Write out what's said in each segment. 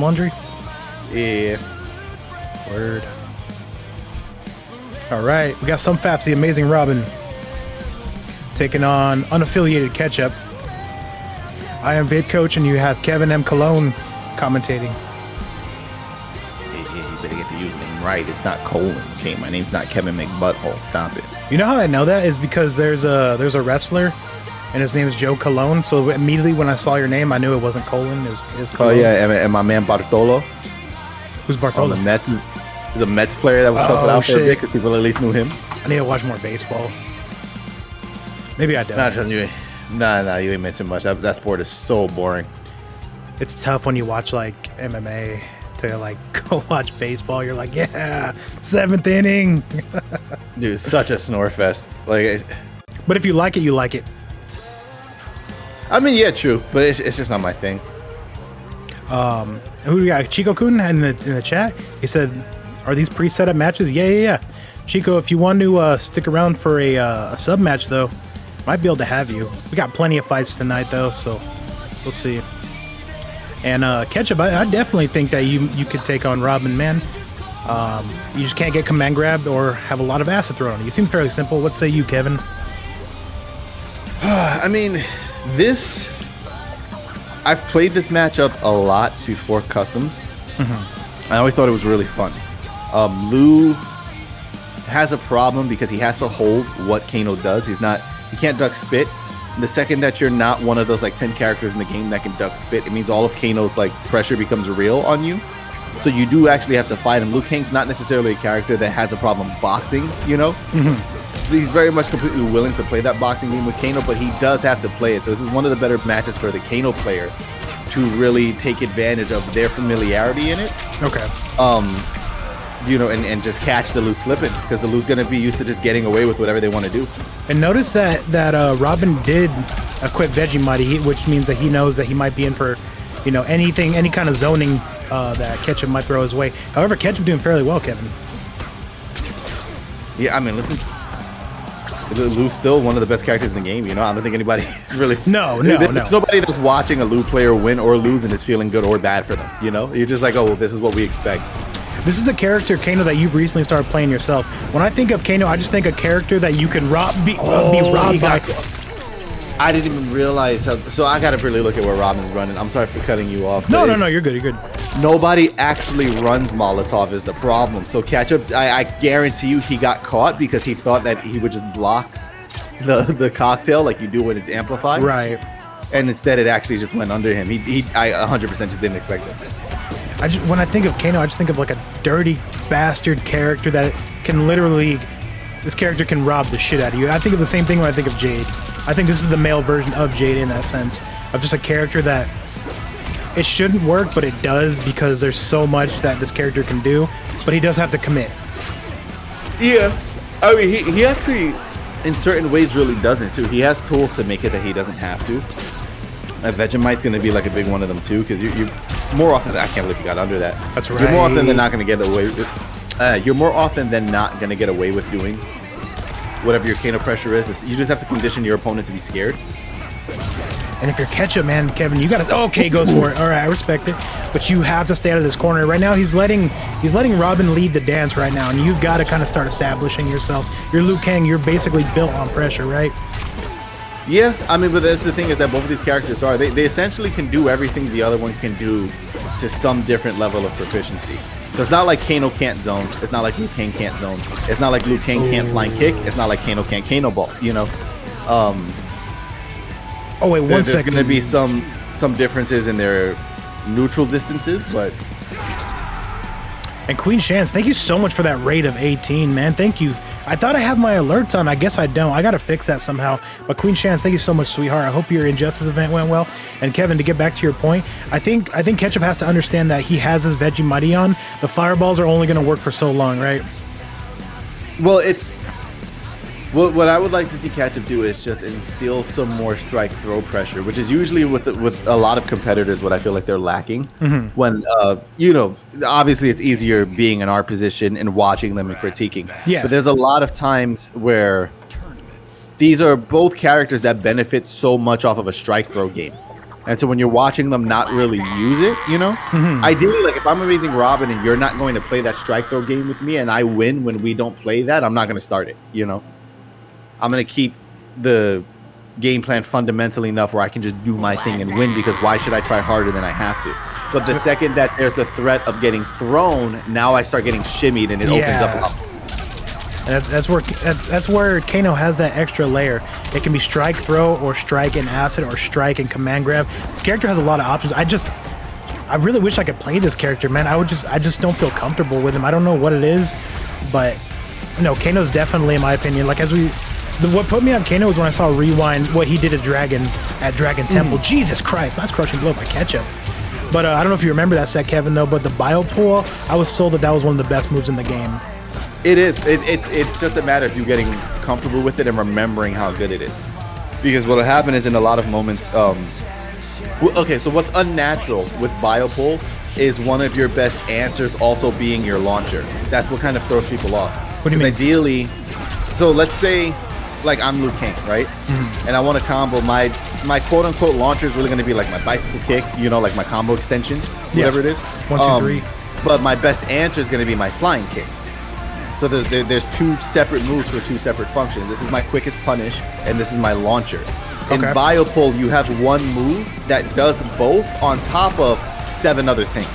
laundry? Yeah. Word. All right, we got some faps. The Amazing Robin taking on unaffiliated Ketchup. I am Vid Coach, and you have Kevin M. Cologne commentating. Hey, you better get the username right. It's not Colon. Okay, my name's not Kevin McButthole. Stop it. You know how I know that is because there's a wrestler, and his name is Joe Cologne. So immediately when I saw your name, I knew it wasn't Colon. It was Cologne. Oh yeah, and my man Bartolo. Who's Bartolo? The Mets. He's a Mets player that was something out there big because people at least knew him. I need to watch more baseball. Maybe I don't. Nah, you ain't missing much. That sport is so boring. It's tough when you watch like MMA to like go watch baseball. You're like, yeah, 7th inning. Dude, it's such a snore fest. Like, but if you like it, you like it. I mean, yeah, true, but it's just not my thing. Who do we got? Chico Kun in the chat. He said, "Are these pre-set up matches?" Yeah. Chico, if you want to stick around for a sub match, though, might be able to have you. We got plenty of fights tonight, though, so we'll see. And Ketchup, I definitely think that you could take on Robin, man. You just can't get command grabbed or have a lot of acid thrown on you. You seem fairly simple. What say you, Kevin? I mean, I've played this matchup a lot before customs. Mm-hmm. I always thought it was really fun. Lou has a problem because he has to hold what Kano does. He can't duck spit. And the second that you're not one of those like 10 characters in the game that can duck spit, it means all of Kano's like pressure becomes real on you. So you do actually have to fight him. Liu Kang's not necessarily a character that has a problem boxing, you know? Mm-hmm. So he's very much completely willing to play that boxing game with Kano, but he does have to play it. So this is one of the better matches for the Kano player to really take advantage of their familiarity in it. Okay. You know, and just catch the Lou slipping, because the Lou's going to be used to just getting away with whatever they want to do. And notice that Robin did equip Vegemite, which means that he knows that he might be in for, you know, any kind of zoning that Ketchup might throw his way. However, Ketchup doing fairly well, Kevin. Yeah, I mean, listen, Lou's still one of the best characters in the game. You know, I don't think anybody really. No. There's nobody that's watching a Lou player win or lose and is feeling good or bad for them. You know, you're just like, oh, well, this is what we expect. This is a character, Kano, that you've recently started playing yourself. When I think of Kano, I just think a character that you can be robbed by. I didn't even realize how. So I gotta really look at where Robin's running. I'm sorry for cutting you off. No, you're good. You're good. Nobody actually runs Molotov is the problem. So Ketchup, I guarantee you, he got caught because he thought that he would just block the cocktail like you do when it's amplified. Right. And instead, it actually just went under him. I 100% just didn't expect it. When I think of Kano, I just think of like a dirty bastard character that can literally, this character can rob the shit out of you. I think of the same thing when I think of Jade. I think this is the male version of Jade in that sense, of just a character that it shouldn't work, but it does because there's so much that this character can do, but he does have to commit. Yeah, I mean, he actually, in certain ways, really doesn't too. He has tools to make it that he doesn't have to. Vegemite's going to be like a big one of them too, because you more often. I can't believe you got under that. That's right. You're more often than not going to get away with. You're more often than not going to get away with doing whatever your Kano pressure is. You just have to condition your opponent to be scared. And if you're Ketchup, man, Kevin, you got to. Okay, goes for it. All right, I respect it, but you have to stay out of this corner right now. He's letting Robin lead the dance right now, and you've got to kind of start establishing yourself. You're Liu Kang. You're basically built on pressure, right? Yeah, I mean, but that's the thing is that both of these characters are. They essentially can do everything the other one can do to some different level of proficiency. So it's not like Kano can't zone. It's not like Liu Kang can't zone. It's not like Liu Kang can't flying kick. It's not like Kano can't Kano ball, you know? Oh, wait, one second. There's going to be some differences in their neutral distances, but... And Queen Shans, thank you so much for that rate of 18, man. Thank you. I thought I have my alerts on. I guess I don't. I got to fix that somehow. But Queen Shans, thank you so much, sweetheart. I hope your Injustice event went well. And Kevin, to get back to your point, I think Ketchup has to understand that he has his Vegemite on. The fireballs are only going to work for so long, right? Well, what I would like to see Ketchup do is just instill some more strike throw pressure, which is usually with a lot of competitors what I feel like they're lacking. Mm-hmm. When you know, obviously it's easier being in our position and watching them and critiquing. Yeah. But there's a lot of times where these are both characters that benefit so much off of a strike throw game. And so when you're watching them not really use it, you know, ideally, like if I'm Amazing Robin and you're not going to play that strike throw game with me and I win when we don't play that, I'm not going to start it, you know. I'm going to keep the game plan fundamentally enough where I can just do my thing and win, because why should I try harder than I have to? But the second that there's the threat of getting thrown, now I start getting shimmied and it opens up a lot. That's where Kano has that extra layer. It can be strike throw or strike and acid or strike and command grab. This character has a lot of options. I really wish I could play this character, man. I just don't feel comfortable with him. I don't know what it is, but no, Kano's definitely, in my opinion, like what put me on Kano was when I saw Rewind, what he did to Dragon at Dragon Temple. Jesus Christ, nice crushing blow by Ketchup. But I don't know if you remember that set, Kevin, though, but the Bio Pool, I was sold that was one of the best moves in the game. It is. It's just a matter of you getting comfortable with it and remembering how good it is. Because what will happen is in a lot of moments, okay, so what's unnatural with Biopole is one of your best answers also being your launcher. That's what kind of throws people off. What do you mean? Ideally, so let's say, like I'm Liu Kang, right? And I want to combo my quote-unquote launcher is really going to be like my bicycle kick, you know, like my combo extension, whatever it is. 1, 2, 3. But my best answer is going to be my flying kick. So there's two separate moves for two separate functions. This is my quickest punish, and this is my launcher. In Biopole, you have one move that does both on top of 7 other things.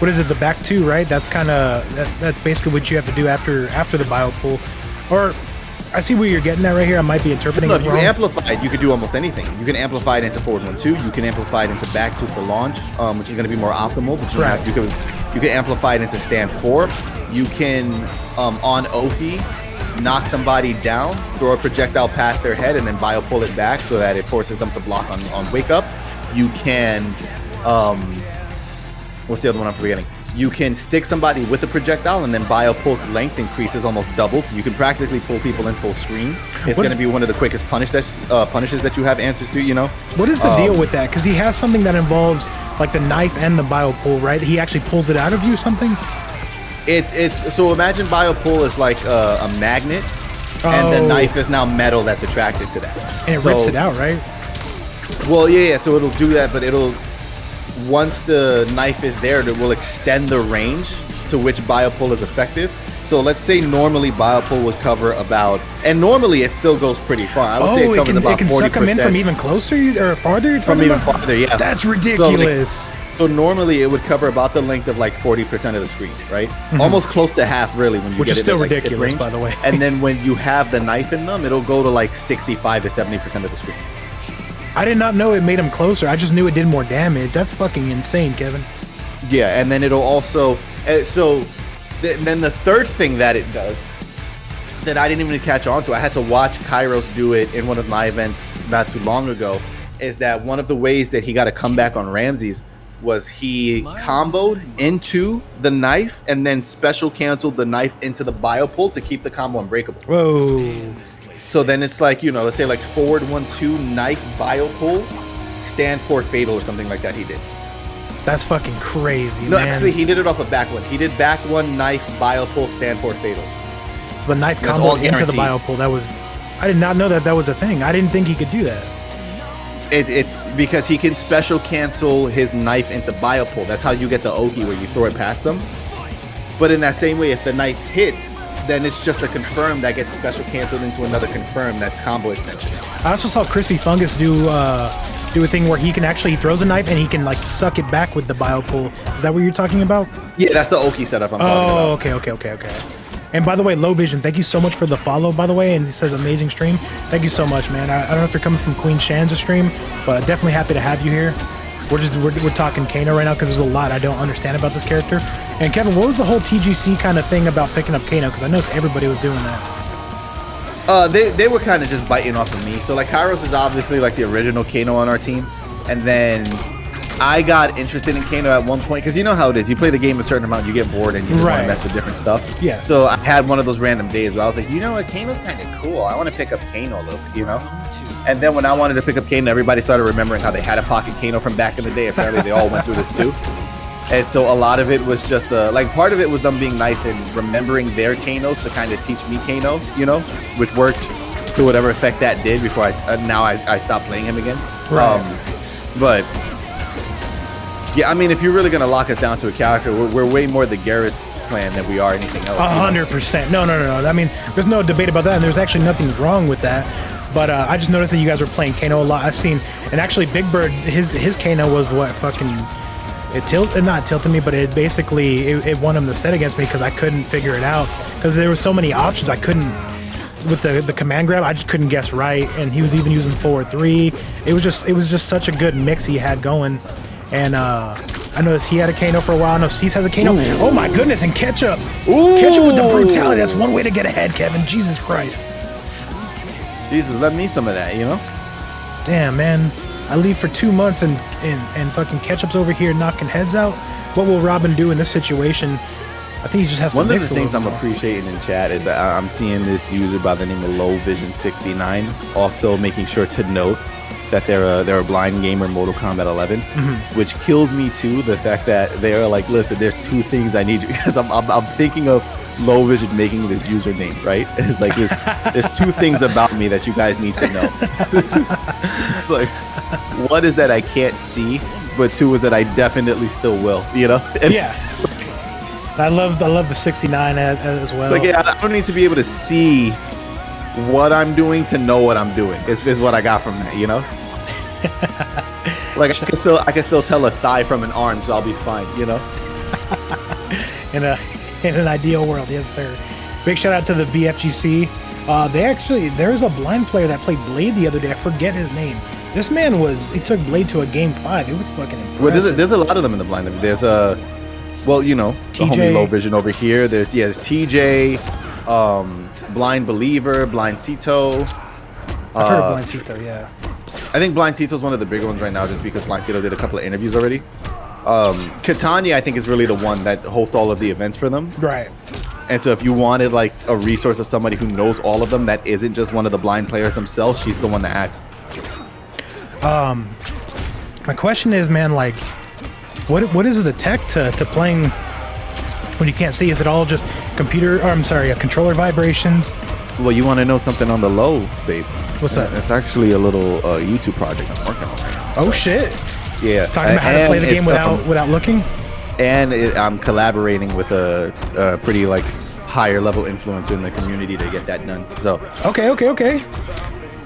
What is it? The back 2, right? That's kind of that's basically what you have to do after the Biopole. Or I see where you're getting at right here. I might be interpreting it wrong. If you amplify it, you could do almost anything. You can amplify it into forward 1-2. You can amplify it into back 2 for launch, which is going to be more optimal. But you can amplify it into stand 4. You can on Oki knock somebody down, throw a projectile past their head, and then Biopole it back so that it forces them to block on wake up. You can what's the other one I'm forgetting? You can stick somebody with a projectile, and then Biopole's length increases almost double, so you can practically pull people in full screen. It's going to be one of the quickest punishes that you have answers to, you know? What is the deal with that? Because he has something that involves like the knife and the Biopole, right? He actually pulls it out of you or something? It's so imagine Biopole is like a magnet, and the knife is now metal that's attracted to that. And it rips it out, right? Well, yeah, so it'll do that, but once the knife is there, it will extend the range to which Biopole is effective. So let's say normally Biopole would cover about, and normally it still goes pretty far. I would say it covers about 40%. It can suck them in from even closer or farther? From even farther, yeah. That's ridiculous. So normally it would cover about the length of like 40% of the screen, right? Almost close to half, really, when you Which get is still like ridiculous, by the way. And then when you have the knife in them, it'll go to like 65 to 70% of the screen. I did not know it made him closer. I just knew it did more damage. That's fucking insane, Kevin. Yeah, and then it'll also... then the third thing that it does that I didn't even catch on to, I had to watch Kairos do it in one of my events not too long ago, is that one of the ways that he got a comeback on Ramses was he comboed into the knife and then special canceled the knife into the Biopole to keep the combo unbreakable. Whoa. So then it's like, you know, let's say like forward 1-2 knife Biopole, stand 4 fatal or something like that he did. That's fucking crazy, No, man. actually he did it off of back 1. He did back 1 knife Biopole, stand 4 fatal. So the knife combo into the Biopole, I did not know that was a thing. I didn't think he could do that. It's because he can special cancel his knife into Biopole. That's how you get the Oki, where you throw it past them. But in that same way, if the knife hits, then it's just a confirm that gets special canceled into another confirm that's combo extension. I also saw Crispy Fungus do a thing where he throws a knife and he can like suck it back with the Biopole. Is that what you're talking about? Yeah, that's the Oki setup I'm talking about. Okay. And by the way, Low Vision, thank you so much for the follow, by the way. And he says, amazing stream. Thank you so much, man. I don't know if you're coming from Queen Shan's stream, but definitely happy to have you here. We're talking Kano right now because there's a lot I don't understand about this character. And Kevin, what was the whole TGC kind of thing about picking up Kano? Because I noticed everybody was doing that. They were kind of just biting off of me. So like Kairos is obviously like the original Kano on our team. And then I got interested in Kano at one point because you know how it is. You play the game a certain amount, you get bored, and you just want to mess with different stuff. Yeah. So I had one of those random days where I was like, you know what, Kano's kind of cool. I want to pick up Kano a little bit, you know? And then when I wanted to pick up Kano, everybody started remembering how they had a pocket Kano from back in the day. Apparently they all went through this too. And so a lot of it was just like part of it was them being nice and remembering their Kanos to kind of teach me Kano, you know, which worked to whatever effect that did before I stopped playing him again. Right. But yeah, I mean, if you're really gonna lock us down to a character, we're way more the Garrus clan than we are anything else. 100%. No. I mean, there's no debate about that, and there's actually nothing wrong with that. But I just noticed that you guys were playing Kano a lot. I've seen, and actually Big Bird, his Kano was what fucking not tilted me, but it basically it won him the set against me because I couldn't figure it out because there were so many options I couldn't. With the command grab, I just couldn't guess right, and he was even using 4-3. It was just such a good mix he had going. And I noticed he had a Kano for a while. I know Cease has a Kano. Ooh. Oh my goodness, and Ketchup. Ooh. Ketchup with the brutality. That's one way to get ahead, Kevin. Jesus Christ. Jesus, let me some of that, you know? Damn, man. I leave for 2 months and fucking Ketchup's over here knocking heads out. What will Robin do in this situation? I think he just has to mix. One of the things I'm appreciating in chat is that I'm seeing this user by the name of LowVision69 also making sure to note that they're a blind gamer in Mortal Kombat 11, which kills me too. The fact that they are like, listen, there's 2 things I need you, because I'm thinking of Low Vision making this username, right? It's like there's 2 things about me that you guys need to know. It's like, one is that I can't see, but 2 is that I definitely still will, you know? And yeah. I love the 69 as well. Like, yeah, I don't need to be able to see what I'm doing to know what I'm doing. Is what I got from that, you know? Like, I can still tell a thigh from an arm, so I'll be fine, you know? In an ideal world, yes sir. Big shout out to the BFGC. There's a blind player that played Blade the other day. I forget his name. This man he took Blade to a game 5. It was fucking impressive. Well, there's a lot of them in the blind. There's well, you know, the homie Low Vision over here. There's TJ, Blind Believer, Blind Cito. I've heard of Blind Cito, yeah. I think Blind Cito is one of the bigger ones right now, just because Blind Cito did a couple of interviews already. Katanya, I think, is really the one that hosts all of the events for them. Right. And so if you wanted like a resource of somebody who knows all of them that isn't just one of the blind players themselves, she's the one to ask. My question is, man, like, what is the tech to playing when you can't see? Is it all just controller vibrations? Well, you want to know something on the low, babe? What's that? It's actually a little YouTube project I'm working on right now. Oh shit! Yeah, talking about how to play the game without looking. And I'm collaborating with a pretty like higher level influencer in the community to get that done. So okay.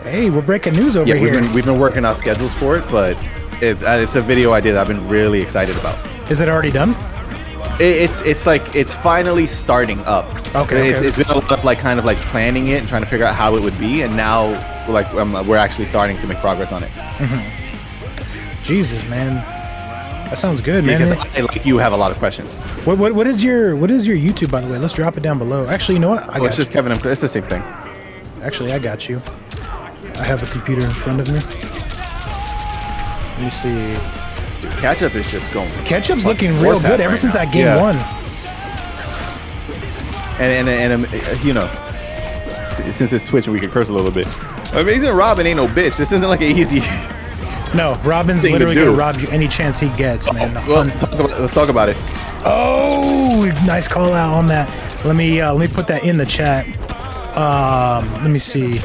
Hey, we're breaking news over here. We've been working out schedules for it, but it's a video idea that I've been really excited about. Is it already done? It's finally starting up. Okay. It's been a lot of like kind of like planning it and trying to figure out how it would be, and now like we're actually starting to make progress on it. Jesus, man, that sounds good, man. Because I, like you, have a lot of questions. What is your YouTube, by the way? Let's drop it down below. Actually, you know what? It's just Kevin. It's the same thing. Actually, I got you. I have a computer in front of me. Let me see. Dude, Ketchup is just going. Ketchup's looking real good ever since that game 1. And you know, since it's Twitch and we can curse a little bit, AmazingRobin ain't no bitch. This isn't like an easy. No, Robin's literally gonna rob you any chance he gets, man. Well, let's talk about it. Oh, nice call out on that. Let me put that in the chat. Let me see.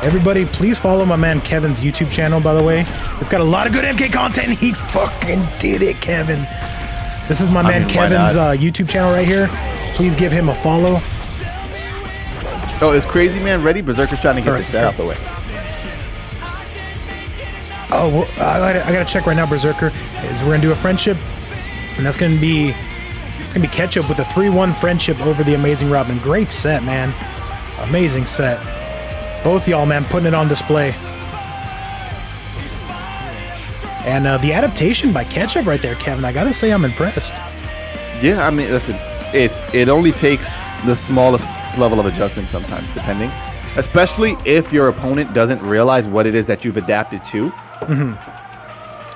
Everybody, please follow my man Kevin's YouTube channel, by the way. It's got a lot of good MK content. He fucking did it, Kevin. This is my man Kevin's YouTube channel right here. Please give him a follow. Oh, is Crazy Man ready? Berserker's trying to get this set out the way. Oh, well, I gotta check right now, Berserker. We're gonna do a friendship, and it's gonna be Ketchup with a 3-1 friendship over the AmazingRobin. Great set, man. Amazing set. Both y'all, man, putting it on display. And the adaptation by Ketchup right there, Kevin, I gotta say I'm impressed. Yeah, I mean, listen, it only takes the smallest level of adjustment sometimes, depending. Especially if your opponent doesn't realize what it is that you've adapted to.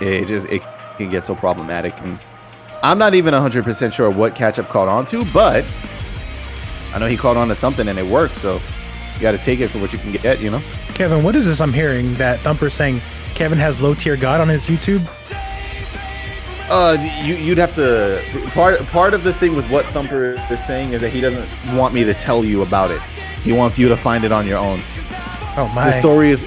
It can get so problematic. And I'm not even 100% sure what Ketchup caught on to, but I know he caught on to something and it worked, so you got to take it for what you can get, you know? Kevin, what is this I'm hearing that Thumper's saying Kevin has low tier God on his YouTube? You'd have to... Part of the thing with what Thumper is saying is that he doesn't want me to tell you about it. He wants you to find it on your own. Oh my. The story is